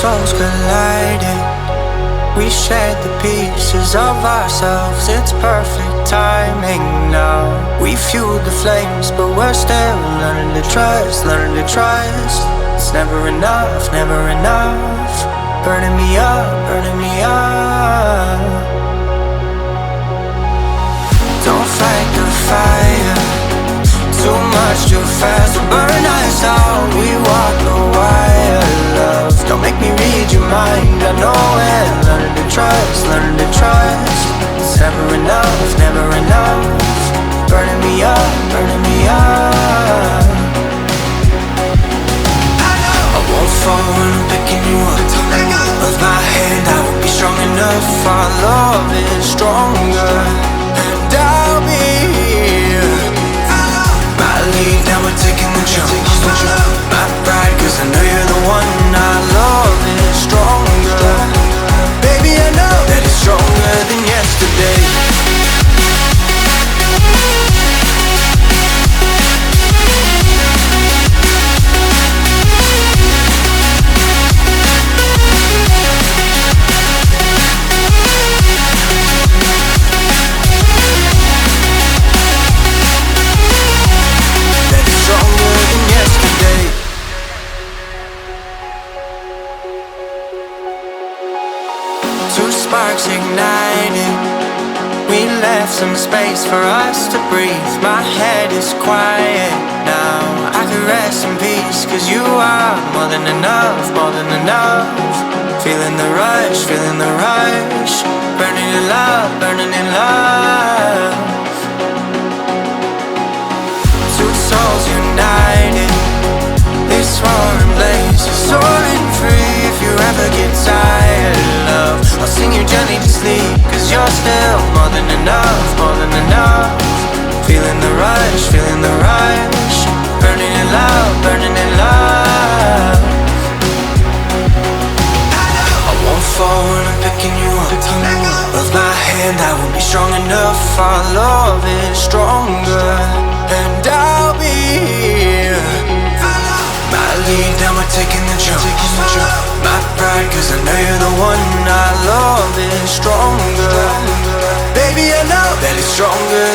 souls colliding. We shared the pieces of ourselves. It's perfect timing now. We fueled the flames, but we're still learning to trust, learning to trust. It's never enough, never enough. Burning me up, burning me up. Don't fight the fire, too much too fast will burn us out. We walk the wire, love. Don't make me read your mind, I know it. Learning to trust, learning to trust. It's never enough, never enough. Burning me up, burning me up. I won't fall when I'm picking you up. Of my hand, I won't be strong enough. Our love is stronger, and I'll be here. My lead, now we're taking the jump. My pride, cause I know you're the one. Our love is stronger. Baby, I know that it's stronger than yesterday. Sparks igniting. We left some space for us to breathe. My head is quiet now. I can rest in peace, cause you are more than enough, more than enough. Feeling the rush, feeling the rush. Burning in love, burning in love. Two souls united. This roaring blaze is soaring free. If you ever get tired, love, I'll sing you gently to sleep, cause you're still more than enough, more than enough. Feeling the rush, feeling the rush. Burning in love, burning in love. I won't fall when I'm picking you up. Of my hand, I won't be strong enough. Our love is stronger, and I'll be here. My lead, now we're taking the jump. My pride, cause I know you're the one. Our love is stronger. Baby, I know that it's stronger